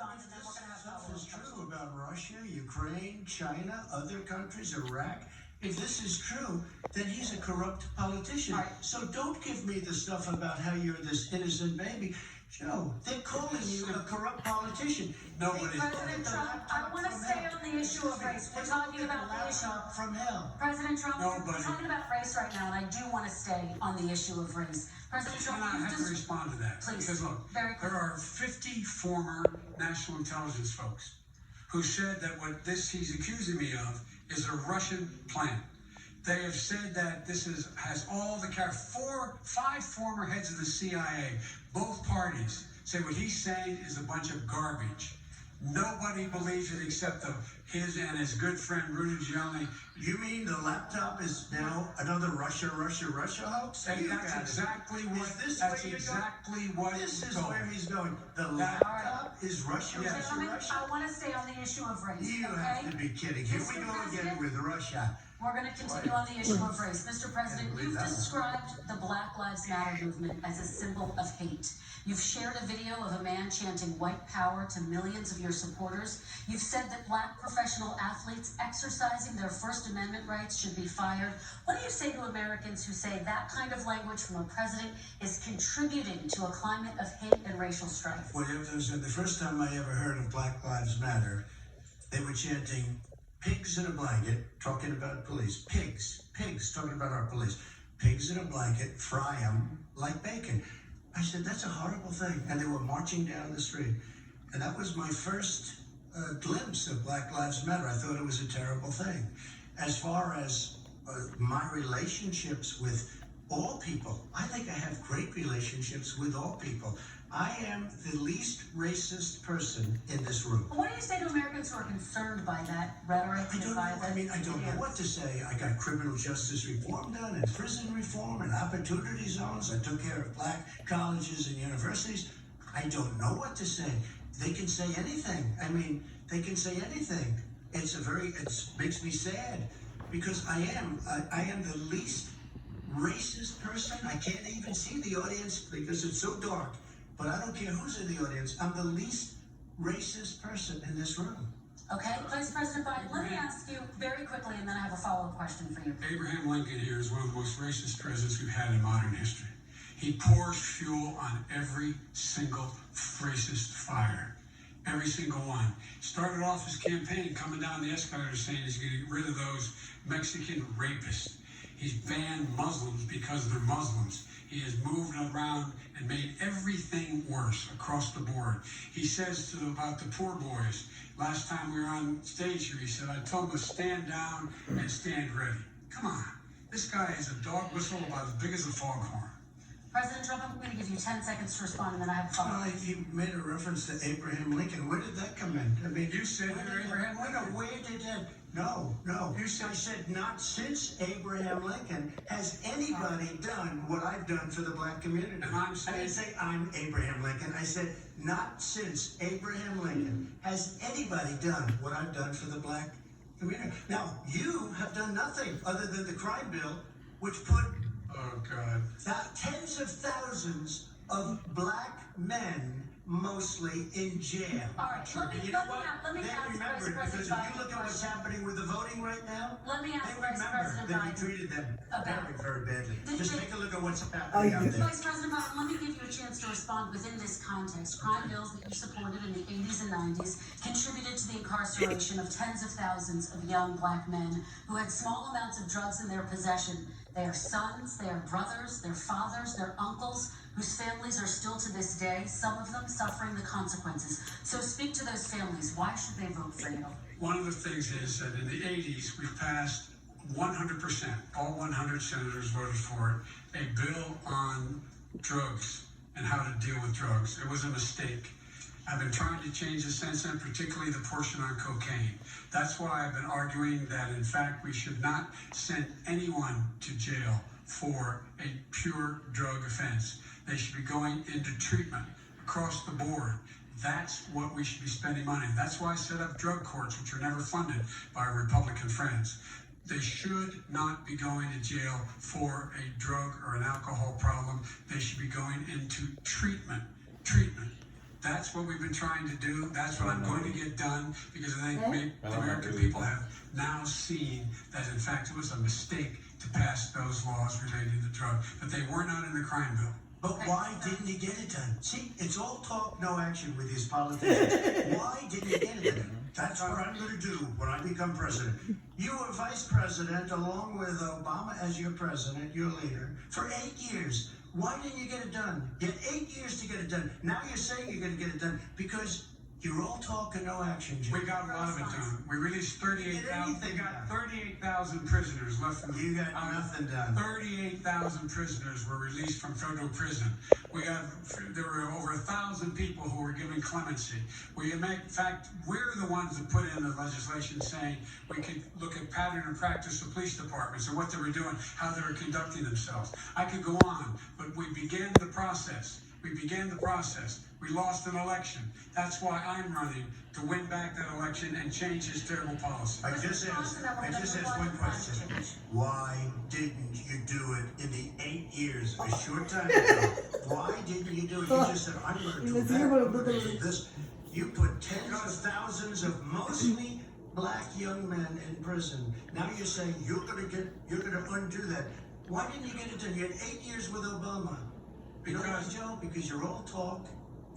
respond, and then we're going to have Stuff follow-up is true questions. about Russia, Ukraine, China, other countries, Iraq. If this is true, then he's a corrupt politician. All right. So don't give me the stuff about how you're this innocent baby. Joe, they're calling you a corrupt politician. Nobody. President Trump, I want to stay on the issue of race. We're talking about the issue. Laptop from hell. President Trump, we're Nobody. talking about race right now, and I do want to stay on the issue of race. President Trump, And I you've have to just... respond to that. Please, Because look, very quickly. there are 50 former national intelligence folks who said that what he's accusing me of is a Russian plan. They have said that this has all the five former heads of the CIA, both parties, say what he's saying is a bunch of garbage. Nobody believes it except his and his good friend Rudy Giuliani. You mean the laptop is now another Russia hoax? And You that's got it. exactly what. Is this That's where you're exactly what. This is going. where he's going. The That- laptop is Russia, Yes. Gentlemen, Russia. I want to stay on the issue of race, You okay? have to be kidding. Here Mr. we go again President? with Russia. We're going to continue on the issue of race. Mr. President, believe you've that one. described the Black Lives Matter movement as a symbol of hate. You've shared a video of a man chanting white power to millions of your supporters. You've said that black professional athletes exercising their First Amendment rights should be fired. What do you say to Americans who say that kind of language from a president is contributing to a climate of hate and racial strife? Well, the first time I ever heard of Black Lives Matter, they were chanting pigs in a blanket, talking about police. Pigs, talking about our police. Pigs in a blanket, fry them like bacon. I said, that's a horrible thing. And they were marching down the street. And that was my first glimpse of Black Lives Matter. I thought it was a terrible thing. As far as my relationships with all people, I think I have great relationships with all people. I am the least racist person in this room. What do you say to Americans who are concerned by that rhetoric I and don't know. by that? I don't know what to say. I got criminal justice reform done and prison reform and opportunity zones. I took care of black colleges and universities. I don't know what to say. They can say anything. They can say anything. It makes me sad because I am the least racist person. I can't even see the audience because it's so dark. But I don't care who's in the audience. I'm the least racist person in this room. Okay, Vice President Biden, let me ask you very quickly, and then I have a follow-up question for you. Abraham Lincoln here is one of the most racist presidents we've had in modern history. He pours fuel on every single racist fire. Every single one. Started off his campaign coming down the escalator saying he's going to get rid of those Mexican rapists. He's banned Muslims because they're Muslims. He has moved around and made everything worse across the board. He says about the poor boys, last time we were on stage here, he said, I told them to stand down and stand ready. Come on. This guy is a dog whistle about as big as a foghorn. President Trump, I'm going to give you 10 seconds to respond, and then I have a follow-up. Well, he made a reference to Abraham Lincoln. Where did that come in? You said you're Abraham Lincoln. Where did that? No. I said not since Abraham Lincoln has anybody done what I've done for the black community. And I'm saying- I didn't say I'm Abraham Lincoln. I said not since Abraham Lincoln has anybody done what I've done for the black community. Now, you have done nothing other than the crime bill, which put Oh, God. tens of thousands of black men mostly in jail. All right, let me ask They Vice remember it President because if you Biden look a at what's question. happening with the voting right now, Let me ask they Vice remember President that you Biden. treated them very, very badly. Did Just you- take a look at what's happening out there. Vice President Biden, let me give you a chance to respond within this context. Crime bills that you supported in the 80s and 90s contributed to the incarceration of tens of thousands of young black men who had small amounts of drugs in their possession. They are sons, they are brothers, they're fathers, they're uncles, whose families are still to this day, some of them suffering the consequences. So speak to those families. Why should they vote for you? One of the things is that in the 80s, we passed 100%, all 100 senators voted for it, a bill on drugs and how to deal with drugs. It was a mistake. I've been trying to change the sense, and particularly the portion on cocaine. That's why I've been arguing that, in fact, we should not send anyone to jail for a pure drug offense. They should be going into treatment across the board. That's what we should be spending money. That's why I set up drug courts, which are never funded by our Republican friends. They should not be going to jail for a drug or an alcohol problem. They should be going into treatment. That's what we've been trying to do. That's what I'm going to get done, because I think the American people have now seen that in fact it was a mistake to pass those laws relating to drugs, but they were not in the crime bill. But why didn't you get it done? See, it's all talk, no action with these politicians. Why didn't you get it done? That's what I'm going to do when I become president. You were vice president along with Obama as your president, your leader, for 8 years. Why didn't you get it done? You had 8 years to get it done. Now you're saying you're going to get it done because you're all talk and no action, Jim. We got a lot of it done. We released 38,000. We got 38,000 prisoners left from. You got nothing done. 38,000 prisoners were released from federal prison. There were over 1,000 people who were given clemency. In fact, we're the ones that put in the legislation saying we could look at pattern and practice of police departments and what they were doing, how they were conducting themselves. I could go on, but we began the process. We lost an election. That's why I'm running, to win back that election and change his terrible policy. I just asked one question. Why didn't you do it in the 8 years, a short time ago? Why didn't you do it? You just said, I'm going to do that, I'm going to do this. You put tens of thousands of mostly black young men in prison. Now you're saying you're going to undo that. Why didn't you get it done? You had 8 years with Obama. You know why, Joe? Because you're all talk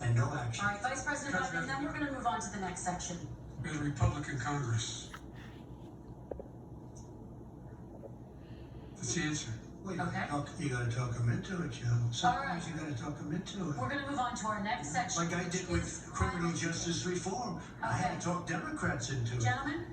and no action. All right, Vice President Biden, then we're going to move on to the next section. We had a Republican Congress. That's the answer. Well, Okay. You got to talk them into it, Joe. Sometimes you got to talk them into it. We're going to move on to our next section. Like I did with criminal justice reform. I had to talk Democrats into it. Gentlemen,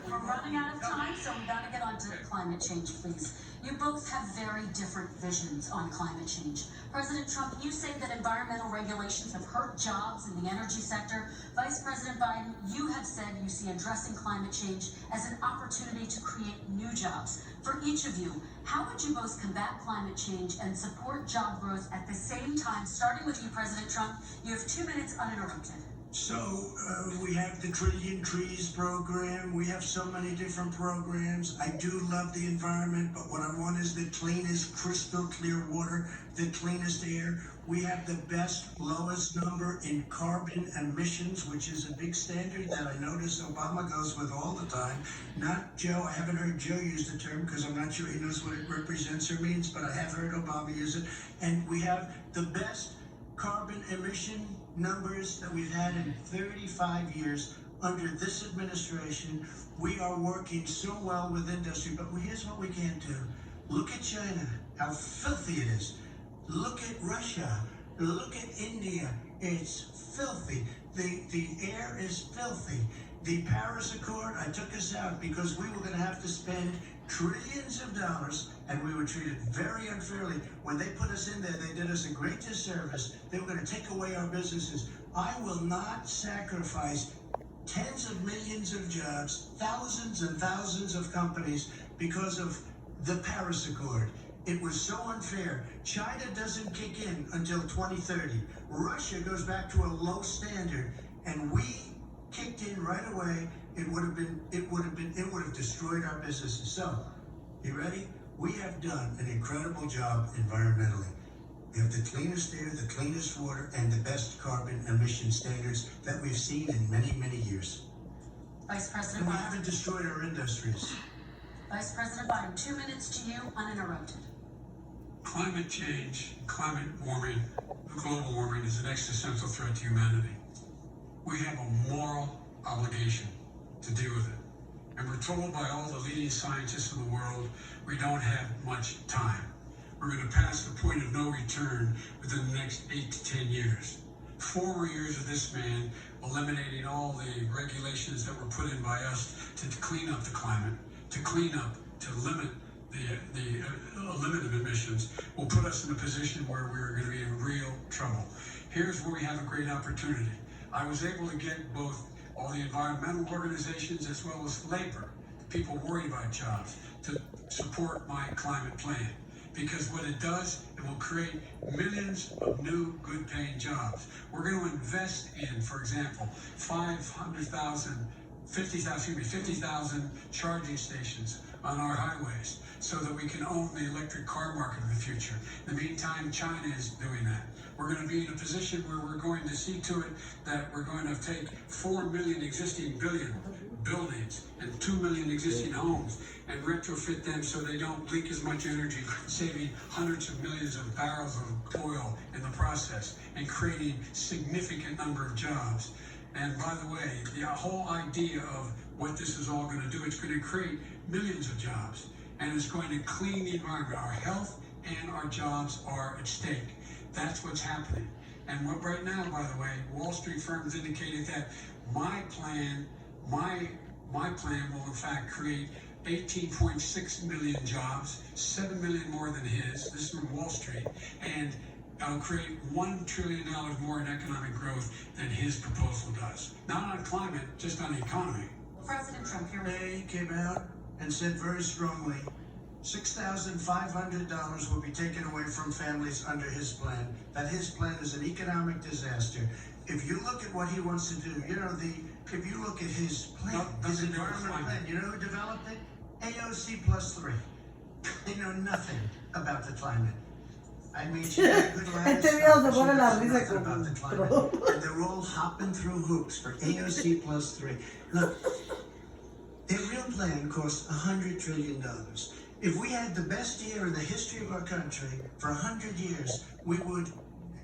we're running out of time, so we got to get on to climate change, please. You both have very different visions on climate change. President Trump, you say that environmental regulations have hurt jobs in the energy sector. Vice President Biden, you have said you see addressing climate change as an opportunity to create new jobs. For each of you, how would you both combat climate change and support job growth at the same time? Starting with you, President Trump, you have 2 minutes uninterrupted. So we have the Trillion Trees program. We have so many different programs. I do love the environment, but what I want is the cleanest, crystal clear water, the cleanest air. We have the best, lowest number in carbon emissions, which is a big standard that I notice Obama goes with all the time. Not Joe. I haven't heard Joe use the term because I'm not sure he knows what it represents or means, but I have heard Obama use it. And we have the best carbon emission numbers that we've had in 35 years under this administration. We are working so well with industry, but here's what we can't do. Look at China, how filthy it is. Look at Russia. Look at India. It's filthy. The air is filthy. The Paris Accord, I took us out because we were going to have to spend trillions of dollars, and we were treated very unfairly. When they put us in there, they did us a great disservice. They were going to take away our businesses. I will not sacrifice tens of millions of jobs, thousands and thousands of companies because of the Paris Accord. It was so unfair. China doesn't kick in until 2030. Russia goes back to a low standard, and we kicked in right away. It would have destroyed our businesses. So, you ready? We have done an incredible job environmentally. We have the cleanest air, the cleanest water, and the best carbon emission standards that we've seen in many, many years. Vice President And we Biden. haven't destroyed our industries. Vice President Biden, 2 minutes to you, uninterrupted. Climate change, climate warming, global warming is an existential threat to humanity. We have a moral obligation to deal with it. And we're told by all the leading scientists in the world, we don't have much time. We're going to pass the point of no return within the next 8 to 10 years. 4 more years of this man eliminating all the regulations that were put in by us to clean up the climate, to limit the limit of emissions, will put us in a position where we're going to be in real trouble. Here's where we have a great opportunity. I was able to get both all the environmental organizations as well as labor, people worried about jobs, to support my climate plan. Because what it does, it will create millions of new good-paying jobs. We're going to invest in, for example, 500,000 50,000 charging stations on our highways so that we can own the electric car market of the future. In the meantime, China is doing that. We're going to be in a position where we're going to see to it that we're going to take 4 million existing buildings and 2 million existing homes and retrofit them so they don't leak as much energy, saving hundreds of millions of barrels of oil in the process and creating significant number of jobs. And by the way, the whole idea of what this is all going to do, it's going to create millions of jobs and it's going to clean the environment. Our health and our jobs are at stake. That's what's happening. And what right now, by the way, Wall Street firms indicated that my plan will in fact create 18.6 million jobs, 7 million more than his. This is from Wall Street. And I'll create $1 trillion more in economic growth than his proposal does. Not on climate, just on the economy. President Trump, here They came out and said very strongly, $6,500 will be taken away from families under his plan, that his plan is an economic disaster. If you look at what he wants to do, if you look at his plan, his environmental plan, you know who developed it? AOC plus 3. They know nothing about the climate. I mean, she got good lines. Este video se pone la She knows risa nothing about the climate. con And they're all hopping through hoops for AOC plus 3. Look, their real plan cost $100 trillion. If we had the best year in the history of our country for 100 years, we would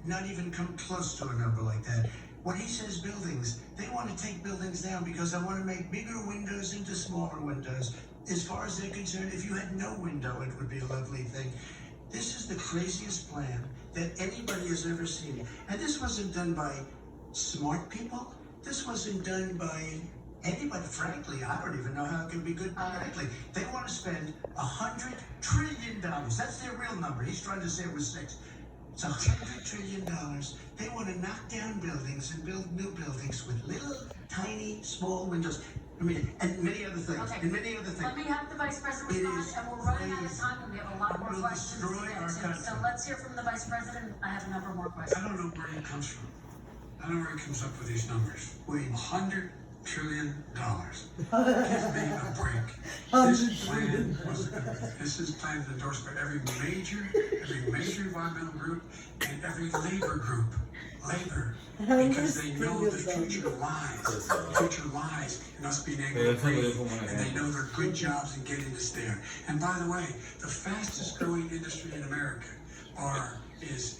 not even come close to a number like that. When he says buildings, they want to take buildings down because they want to make bigger windows into smaller windows. As far as they're concerned, if you had no window, it would be a lovely thing. This is the craziest plan that anybody has ever seen. And this wasn't done by smart people. This wasn't done by anybody. Frankly, I don't even know how it can be good politically. They want to spend $100 trillion. That's their real number. He's trying to say it was 6. It's $100 trillion. They want to knock down buildings and build new buildings with little, tiny, small windows. I mean, and many other things. Okay. And many other things. Let me have the Vice President It respond, is and we're running out of crazy. time, and we have a lot more It will questions to destroy get our to. country. So let's hear from the Vice President. I have a number more I questions. don't know where he comes from. I don't know where he comes up with these numbers. Wait. $100 trillion. Give me a break. This plan is endorsed by every major environmental group and every labor group. Labor. Because they know the future lies. The future lies in us being able to breathe. And they know there are good jobs in getting us there. And by the way, the fastest growing industry in America is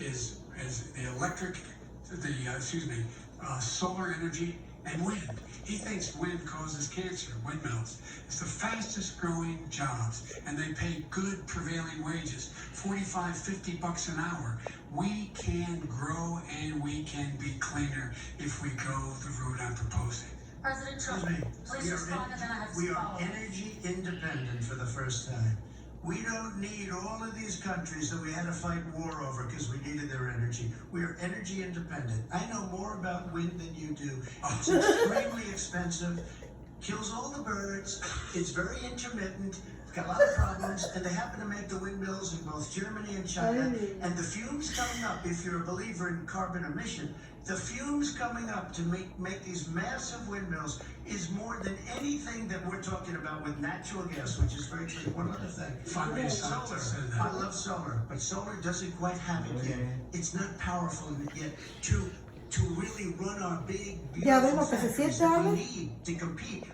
solar energy and wind. He thinks wind causes cancer, windmills. It's the fastest growing jobs, and they pay good prevailing wages, $45, $50 an hour. We can grow and we can be cleaner if we go the route I'm proposing. President Trump, Excuse me. please respond, and then I have We some are follow-up. energy independent for the first time. We don't need all of these countries that we had to fight war over because we needed their energy. We are energy independent. I know more about wind than you do. It's extremely expensive, kills all the birds, it's very intermittent, it's got a lot of problems, and they happen to make the windmills in both Germany and China. And the fumes coming up, if you're a believer in carbon emission, the fumes coming up to make these massive windmills is more than anything that we're talking about with natural gas, which is very clean. One other thing. Finally, a scientist said that. I love solar, but solar doesn't quite have it yet. It's not powerful yet to really run our big, Ya beautiful vemos que se factories siente, that we Ale. need to compete